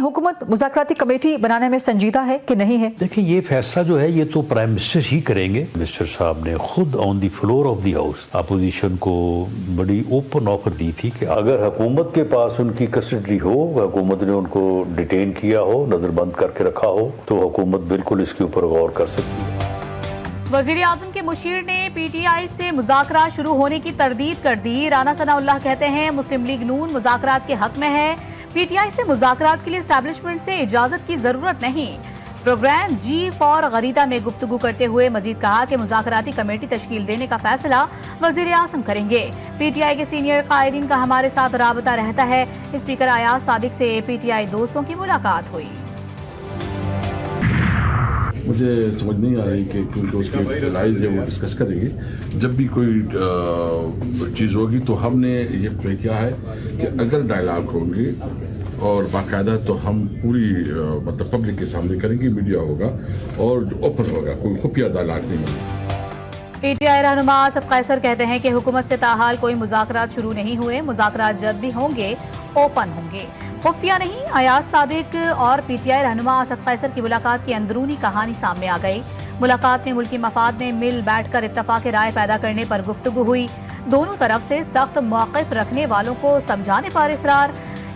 हुकूमत मुज़ाकराती कमेटी बनाने में संजीदा है कि नहीं है? देखिए, ये फैसला जो है ये तो प्राइम मिनिस्टर ही करेंगे। मिनिस्टर साहब ने खुद on the floor of the house opposition को बड़ी ओपन ऑफर दी थी कि अगर हुकूमत के पास उनकी कस्टडी हो, हुकूमत ने उनको डिटेन किया हो, नजरबंद करके रखा हो, तो हुकूमत बिल्कुल इसके ऊपर गौर कर सकती है। वज़ीर आज़म के मुशीर ने PTI से मुज़ाकरात शुरू होने की तरदीद कर दी। राना सनाउल्लाह कहते हैं मुस्लिम लीग नून मुज़ाकरात के हक में है। PTI से मुज़ाकरात के लिए एस्टैब्लिशमेंट से इजाज़त की ज़रूरत नहीं। प्रोग्राम G4 गरीदा में गुफ्तगू करते हुए मजीद कहा कि मुज़ाकराती कमेटी तश्कील देने का फैसला वज़ीर आज़म करेंगे। PTI के सीनियर कायदीन का हमारे साथ राबता रहता है। स्पीकर अयाज सादिक से PTI दोस्तों की मुलाकात हुई। मुझे समझ नहीं आ रही कि क्योंकि उसके राइज है वो डिस्कस करेंगे। जब भी कोई चीज़ होगी तो हमने ये तय किया है कि अगर डायलॉग होंगे और बाकायदा तो हम पूरी मतलब पब्लिक के सामने करेंगे, मीडिया होगा और ओपन होगा, कोई खुफिया डायलॉग नहीं होगा। PTI रहनुमा असद कैसर कहते हैं कि हुकूमत से ताहाल कोई मुज़ाकरात शुरू नहीं हुए। मुज़ाकरात जब भी होंगे ओपन होंगे, खुफिया नहीं। अयाज सादिक और PTI रहनुमा असद कैसर की मुलाकात की अंदरूनी कहानी सामने आ गई। मुलाकात में मुल्की मफाद में मिल बैठकर इत्तफाक राय पैदा करने पर गुफ्तगू हुई। दोनों तरफ से सख्त मौक़िफ़ रखने वालों को समझाने पर इसरार।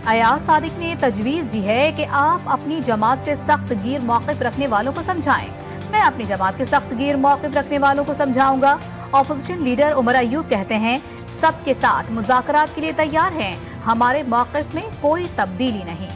अयाज सादिक ने तजवीज़ दी है कि आप अपनी जमात से सख्त गिर मौक़िफ़ रखने वालों को समझाएं। मैं अपनी जमात के सख्त गिर मौक़िफ़ रखने वालों को समझाऊंगा। अपोजिशन लीडर उमर अयूब कहते हैं सबके साथ मुज़ाकरात के लिए तैयार हैं, हमारे मौक़िफ़ में कोई तब्दीली नहीं।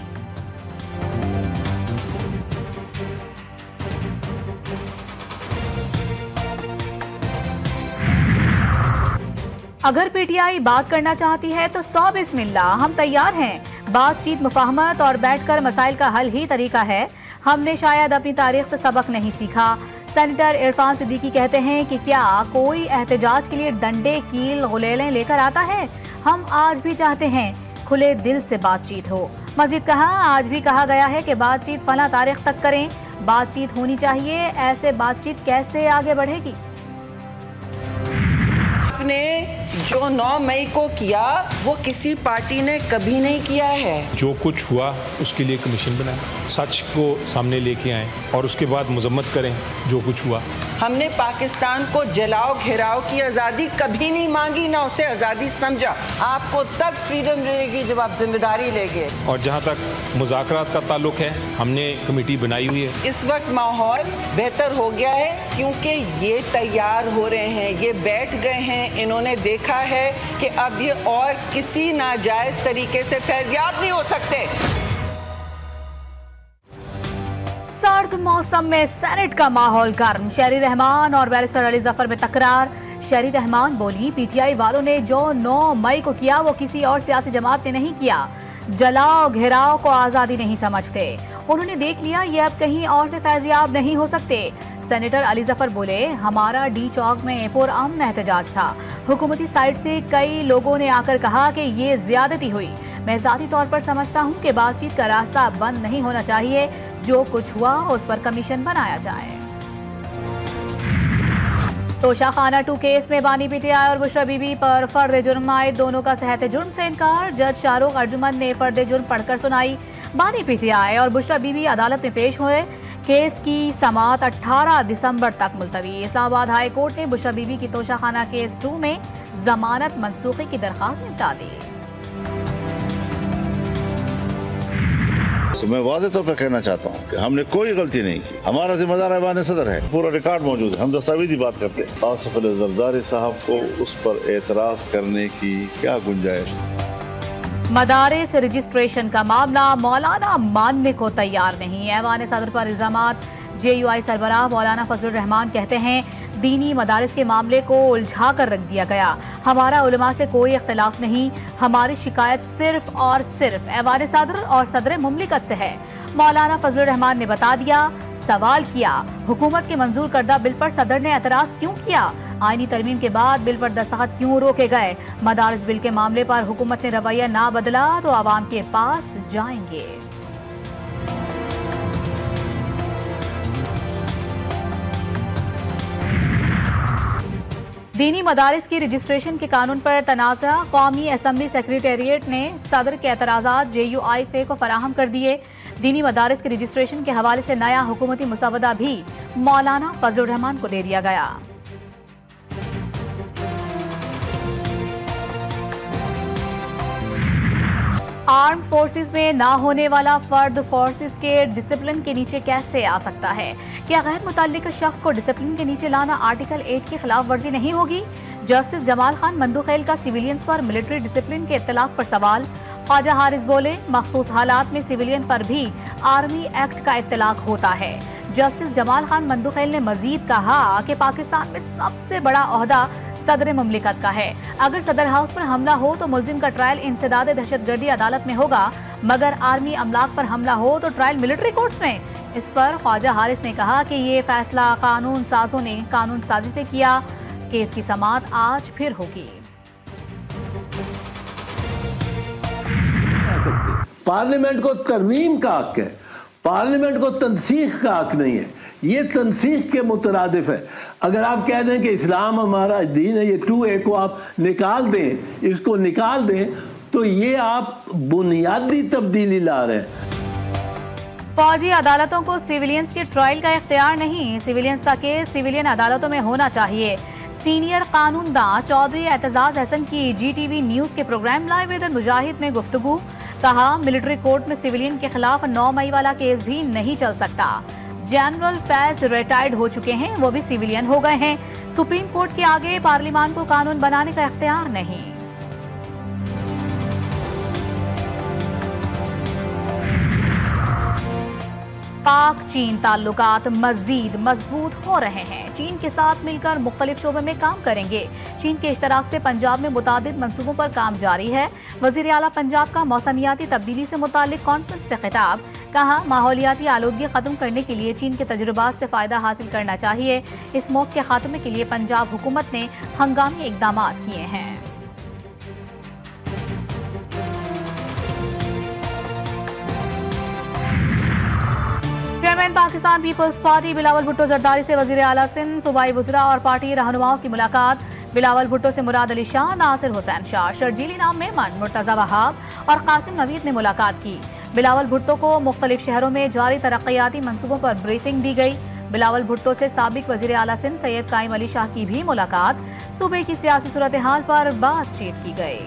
अगर PTI बात करना चाहती है तो 100 बिस्मिल्लाह, हम तैयार हैं। बातचीत, मुफाहमत और बैठकर मसाइल का हल ही तरीका है। हमने शायद अपनी तारीख से सबक नहीं सीखा। सेनेटर इरफान सिद्दीकी कहते हैं कि क्या कोई एहतजाज के लिए डंडे, कील, गुलेलें लेकर आता है? हम आज भी चाहते हैं खुले दिल से बातचीत हो। मजीद कहा, आज भी कहा गया है कि बातचीत फला तारीख तक करें। बातचीत होनी चाहिए, ऐसे बातचीत कैसे आगे बढ़ेगी? आपने जो 9 मई को किया वो किसी पार्टी ने कभी नहीं किया है। जो कुछ हुआ उसके लिए कमीशन बनाए, सच को सामने लेके आए और उसके बाद मजम्मत करें जो कुछ हुआ। हमने पाकिस्तान को जलाओ घेराव की आज़ादी कभी नहीं मांगी, ना उसे आज़ादी समझा। आपको तब फ्रीडम मिलेगी जब आप जिम्मेदारी लेंगे। और जहाँ तक मुज़ाकरात का ताल्लुक है, हमने कमेटी बनाई हुई है। इस वक्त माहौल बेहतर हो गया है क्योंकि ये तैयार हो रहे हैं, ये बैठ गए हैं। इन्होंने देखा है कि अब ये और किसी नाजायज तरीके से फैज़याब नहीं हो सकते। सर्द मौसम में सेनेट का माहौल गर्म। शहरी रहमान और बैरिस्टर अली जफर में तकरार। शहरी रहमान बोली, PTI वालों ने जो 9 मई को किया वो किसी और सियासी जमात ने नहीं किया। जलाओ घेराव को आज़ादी नहीं समझते। उन्होंने देख लिया ये अब कहीं और से फैज़याब नहीं हो सकते। सेनेटर अली जफर बोले, हमारा D चौक में पुरअमन एहतजाज था। हुकूमती साइड से कई लोगों ने आकर कहा कि ये ज्यादती हुई। मैं ज़ाती तौर पर समझता हूँ कि बातचीत का रास्ता बंद नहीं होना चाहिए। जो कुछ हुआ उस पर कमीशन बनाया जाए। तोशाखाना 2 केस में बानी PTI और बुशरा बीबी पर फर्द जुर्म आए। दोनों का सेहत जुर्म से इनकार। जज शाहरुख अर्जुमन ने फर्द जुर्म पढ़कर सुनाई। बानी PTI और बुशरा बीबी अदालत में पेश हुए। केस की समाअत 18 दिसंबर तक मुलतवी। इस्लामाबाद हाई कोर्ट ने बुशरा बीबी की तोशाखाना केस 2 में जमानत मंसूखी की दरखास्त निपटा दी। मैं वाज़ेह तौर पर कहना चाहता हूँ कि हमने कोई गलती नहीं की। हमारा जिम्मेदार ऐवान सदर है, पूरा रिकॉर्ड मौजूद है, हम दस्तावेजी बात करते हैं। आसिफ अली जरदारी साहब को उस पर एतराज करने की क्या गुंजाइश? मदारिस रजिस्ट्रेशन का मामला मौलाना मानने को तैयार नहीं। ऐवान सदर पर इल्जामात। JUI सरबराह मौलाना फजलुर रहमान कहते हैं दीनी मदारिस के मामले को उलझा कर रख दिया गया। हमारा उलमा से कोई इख्तिलाफ नहीं। हमारी शिकायत सिर्फ और सिर्फ ऐवान सदर और सदर मुमलिकत से है। मौलाना फजलुर रहमान ने बता दिया। सवाल किया, हुकूमत के मंजूर करदा बिल पर सदर ने एतराज क्यों किया? आईनी तरमीम के बाद बिल पर दस्तखत क्यों रोके गए? मदारिस बिल के मामले पर हुकूमत ने रवैया ना बदला तो आवाम के पास जाएंगे। दीनी मदारिस की रजिस्ट्रेशन के कानून पर तनाज़ा, कौमी असम्बली सेक्रेटेरिएट ने सदर के एतराज़ात JUIFA को फराहम कर दिए। दीनी मदारिस की रजिस्ट्रेशन के हवाले से नया हुकूमती मुसवदा भी मौलाना फजलुर रहमान को दे दिया गया। आर्म फोर्सेस में ना होने वाला फर्द फोर्सेस के डिसिप्लिन के नीचे कैसे आ सकता है? क्या गैर मुतल्लिक शख्स को डिसिप्लिन के नीचे लाना आर्टिकल 8 की खिलाफ वर्जी नहीं होगी? जस्टिस जमाल खान मंदुखेल का सिविलियंस पर मिलिट्री डिसिप्लिन के इत्तलाक पर सवाल। ख्वाजा हारिस बोले, मखसूस हालात में सिविलियन पर भी आर्मी एक्ट का इत्तलाक होता है। जस्टिस जमाल खान मंदुखेल ने मजीद कहा कि पाकिस्तान में सबसे बड़ा ओहदा सदर मुमलिकत का है। अगर सदर हाउस पर हमला हो तो मुल्जिम का ट्रायल इंसदाद दहशतगर्दी अदालत में होगा, मगर आर्मी अमलाक पर हमला हो तो ट्रायल मिलिट्री कोर्ट्स में। इस पर ख्वाजा हारिस ने कहा कि ये फैसला कानून साजों ने कानून साजी से किया। केस की समाअत आज फिर होगी। पार्लियामेंट को तरमीम का हक है, पार्लियामेंट को तनसीख का हक नहीं है। ये तनसीख के मुतरादिफ है। अगर आप कह दें कि इस्लाम हमारा दीन है, ये 2A को आप निकाल दें, इसको निकाल दें, तो ये आप बुनियादी तब्दीली ला रहे हैं। फौजी अदालतों को सिविलियंस के ट्रायल का इख्तियार नहीं। सिविलियंस का केस सिविलियन अदालतों में होना चाहिए। सीनियर कानूनदां चौधरी एतजाज हसन की GTV न्यूज के प्रोग्राम लाइव विद मुजाहिद में गुफ्तगू। कहा, मिलिट्री कोर्ट में सिविलियन के खिलाफ 9 मई वाला केस भी नहीं चल सकता। जनरल फैज रिटायर्ड हो चुके हैं, वो भी सिविलियन हो गए हैं। सुप्रीम कोर्ट के आगे पार्लियामान को कानून बनाने का इख्तियार नहीं। पाक चीन ताल्लुकात मजीद मजबूत हो रहे हैं। चीन के साथ मिलकर मुख्तलिफ शोबे में काम करेंगे। चीन के इश्तराक से पंजाब में मुतादिद मंसूबों पर काम जारी है। वजीर आला पंजाब का मौसमियाती तब्दीली से मुतालिक कॉन्फ्रेंस से खिताब। कहा, माहौलियाती आलूदगी खत्म करने के लिए चीन के तजुर्बात से फायदा हासिल करना चाहिए। इस मौत के खात्मे के लिए पंजाब हुकूमत ने हंगामी इकदाम किए हैं। Chairman Pakistan Peoples Party Bilawal Bhutto Zardari से वजीर आला सिंध, सूबाई वज़रा और पार्टी रहनुमाओं की मुलाकात। बिलावल भुट्टो से मुराद अली शाह, नासिर हुसैन शाह, शर्जीली नाम मेमन, मुर्तज़ा वहाब और कासिम नवीद ने मुलाकात की। बिलावल भुट्टो को मुख्तलिफ शहरों में जारी तरक्याती मंसूबों पर ब्रीफिंग दी गई। बिलावल भुट्टो से साबिक वजीर आला सिंध सैयद कायम अली शाह की भी मुलाकात। सूबे की सियासी सूरत हाल पर बातचीत की गई।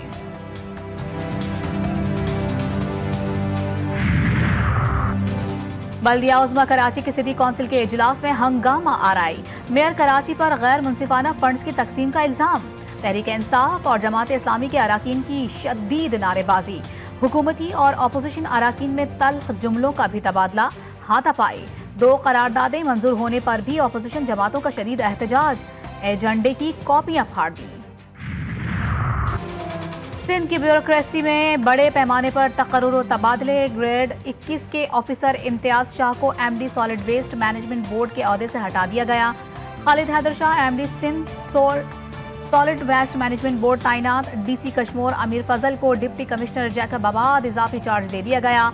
बल्दिया उज़्मा कराची के सिटी काउंसिल के इजलास में हंगामा आराई। मेयर कराची पर गैर मुनसिफाना फंड्स की तकसीम का इल्जाम। तहरीक इंसाफ और जमात इस्लामी के अराकीन की शदीद नारेबाजी। हुकूमती और अपोजिशन अराकीन में तल्ख जुमलों का भी तबादला। हाथापाई। 2 करारदादें मंजूर होने पर भी अपोजिशन जमातों का शदीद एहतजाज। एजेंडे की कॉपियां फाड़ दी। सिंध की ब्यूरोक्रेसी में बड़े पैमाने पर तकर्रुर व तबादले। ग्रेड 21 के ऑफिसर इम्तियाज शाह को MD solid waste management board के ओहदे से हटा दिया गया। Khalid Haider Shah MD Sindh solid waste management board तैनात। DC कश्मीर अमीर फजल को डिप्टी कमिश्नर जैकबाबाद इजाफी चार्ज दे दिया गया।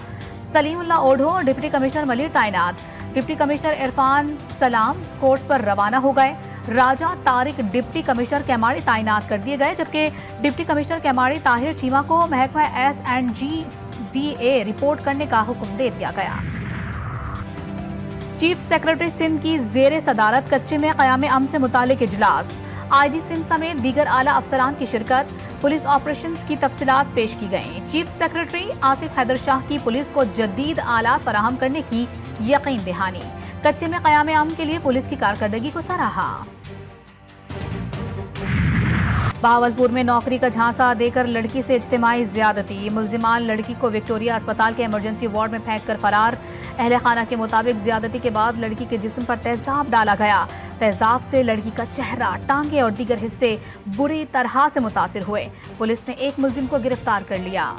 सलीमुल्लाह ओढ़ो डिप्टी कमिश्नर मलिर तैनात। डिप्टी कमिश्नर इरफान सलाम कोर्स पर रवाना हो गए। राजा तारिक डिप्टी कमिश्नर कैमाड़ी तैनात कर दिए गए, जबकि डिप्टी कमिश्नर कैमाड़ी ताहिर चीमा को महकमा S&GBA रिपोर्ट करने का हुक्म दे दिया गया। चीफ सेक्रेटरी सिंध की जेर सदारत कच्चे में क़याम अमन से मुतालिक इजलास। IG सिंध समेत दीगर आला अफसरान की शिरकत। पुलिस ऑपरेशंस की तफसीलात पेश की गई। चीफ सेक्रेटरी आसिफ हैदर शाह की पुलिस को जदीद आलात फराहम करने की यकीन दहानी। कच्चे में क़याम अमन के लिए पुलिस की कारकर्दगी को सराहा। बहावलपुर में नौकरी का झांसा देकर लड़की से इज्तिमाई ज्यादती। मुल्जिमान लड़की को विक्टोरिया अस्पताल के इमरजेंसी वार्ड में फेंक कर फरार। अहले खाना के मुताबिक ज्यादती के बाद लड़की के जिस्म पर तेजाब डाला गया। तेजाब से लड़की का चेहरा, टांगे और दीगर हिस्से बुरी तरह से मुतासिर हुए। पुलिस ने एक मुल्जिम को गिरफ्तार कर लिया।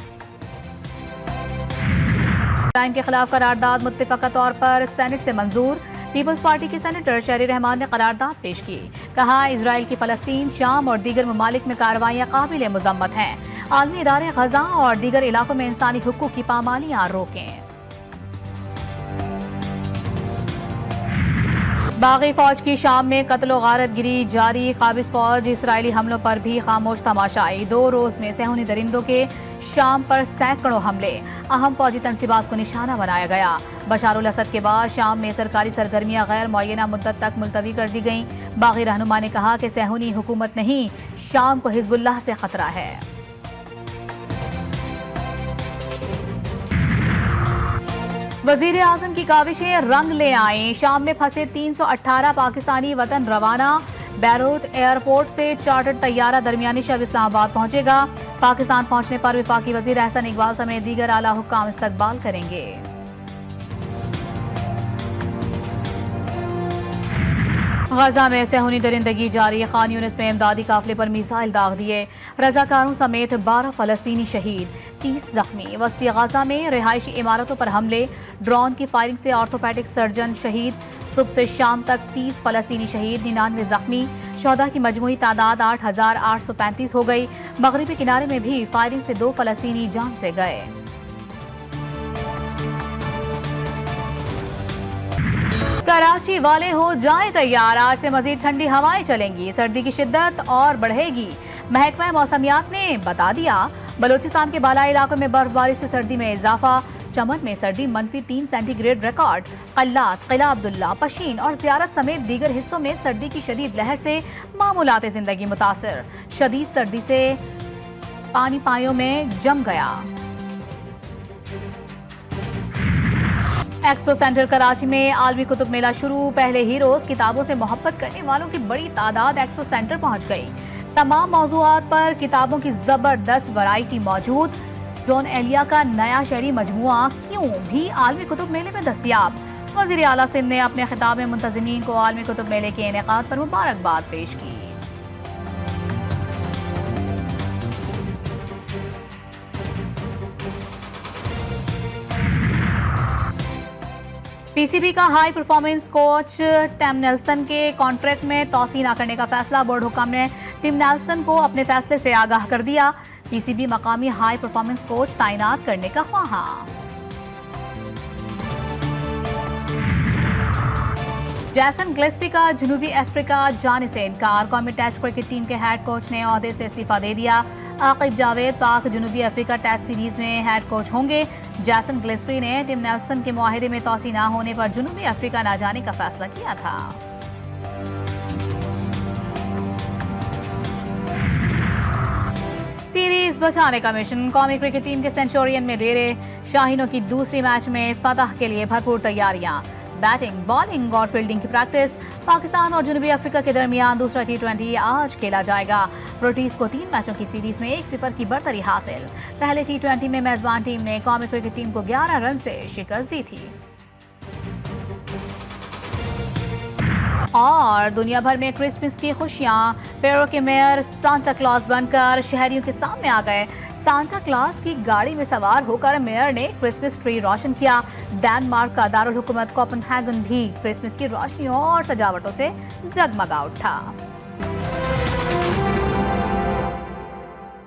टाइम के खिलाफ करारदाद मुत्तफ़क़ा तौर पर सेनेट से मंजूर। पीपल्स पार्टी के सेनेटर शहरी रहमान ने करारदाद पेश की। कहा, इजराइल की फ़लस्तीन, शाम और दीगर ममालिक में कार्रवाइयाँ काबिल मुज़म्मत हैं। आलमी इदारे ग़ज़ा और दीगर इलाकों में इंसानी हुकूक़ की पामालियाँ रोकें। बागी फौज की शाम में कत्ल गारत गिरी जारी। काबिज फौज इसराइली हमलों पर भी खामोश तमाशाई। 2 रोज में सेहूनी दरिंदों के शाम पर सैकड़ों हमले। अहम फौजी तंसीबात को निशाना बनाया गया। बशारुल असद के बाद शाम में सरकारी सरगर्मियां गैर मुअय्यना मुद्दत तक मुलतवी कर दी गईं। बागी रहनुमा ने कहा कि सेहूनी हुकूमत नहीं, शाम को हिजबुल्लाह से खतरा है। वजीर आजम की काविशें रंग ले आए। शाम में फंसे 318 पाकिस्तानी वतन रवाना। बैरूत एयरपोर्ट से चार्टर्ड तैयारा दरमियानी शब इस्लामाबाद पहुंचेगा। पाकिस्तान पहुंचने पर वफाकी वजीर एहसन इकबाल समेत दीगर आला हुक्काम इस्तकबाल करेंगे। गजा में सेहूनी दरिंदगी जारी। खान यूनिस में इमदादी काफिले पर मिसाइल दाग दिए। रजाकारों समेत 12 फलस्तीनी शहीद, 30 जख्मी। वस्ती गजा में रिहायशी इमारतों पर हमले। ड्रोन की फायरिंग से ऑर्थोपेडिक सर्जन शहीद। सुबह से शाम तक 30 फलस्तीनी शहीद, 99 जख्मी। शोहदा की मजमूई तादाद 8,835 हो गई। मगरिबी किनारे में भी फायरिंग से 2 फलस्तीनी जान से गए। कराची वाले हो जाए तैयार। आज से मजीद ठंडी हवाएं चलेंगी। सर्दी की शिद्दत और बढ़ेगी। महकमा मौसमियात ने बता दिया। बलोचिस्तान के बालाई इलाकों में बर्फबारी से सर्दी में इजाफा। चमन में सर्दी -3 सेंटीग्रेड रिकॉर्ड। कल्लात, किला अब्दुल्ला, पशीन और ज़ियारत समेत दीगर हिस्सों में सर्दी की शदीद लहर से मामूलात जिंदगी मुतासर। शदीद सर्दी से पानी पायों में जम गया। एक्सपो सेंटर कराची में आलमी कुतुब मेला शुरू। पहले ही रोज किताबों से मोहब्बत करने वालों की बड़ी तादाद एक्सपो सेंटर पहुंच गई। तमाम मौज़ूआत पर किताबों की जबरदस्त वैरायटी मौजूद। जॉन एलिया का नया शहरी मजमुआ क्यों भी आलमी कुतुब मेले में दस्तयाब। वज़ीर आला सिंध ने अपने खिताब में मुंतज़िमीन को आलमी कुतुब मेले के इनेकाद पर मुबारकबाद पेश की। पीसीबी का high performance coach Tim Nelson के कॉन्ट्रैक्ट में तोसी न करने का फैसला। बोर्ड हुकाम ने टिम नेल्सन को अपने फैसले से आगाह कर दिया। पीसीबी मकामी हाई परफॉर्मेंस कोच तैनात करने का ख्वाहा। जैसन गिलेस्पी का जनूबी अफ्रीका जाने से इनकार। कौमी टेस्ट क्रिकेट टीम के हेड कोच ने ओहदे से इस्तीफा दे दिया। आकिब जावेद पाक जनूबी अफ्रीका टेस्ट सीरीज में हेड कोच होंगे। जैसन गिलेस्पी ने टिम नेल्सन के मुआहदे में तोसी न होने पर जनूबी अफ्रीका न जाने का फैसला किया था। सीरीज बचाने का मिशन। कौमी क्रिकेट टीम के सेंचुरियन में डेरे। शाहीनों की दूसरी मैच में फतह के लिए भरपूर तैयारियां। बैटिंग, बॉलिंग और फील्डिंग की प्रैक्टिस। पाकिस्तान और जनूबी अफ्रीका के दरमियान दूसरा T20 आज खेला जाएगा। प्रोटीज को 3 मैचों की सीरीज में 1-0 की बढ़तरी हासिल। पहले T20 में मेजबान टीम ने कौमी क्रिकेट टीम को 11 रन से शिकस्त दी थी। और दुनिया भर में क्रिसमस की खुशियां। पेरू के मेयर सांता क्लॉज बनकर शहरियों के सामने आ गए। सांता क्लॉज की गाड़ी में सवार होकर मेयर ने क्रिसमस ट्री रोशन किया। डेनमार्क का दारुल हुकूमत कोपेनहेगन भी क्रिसमस की रोशनियों और सजावटों से जगमगा उठा।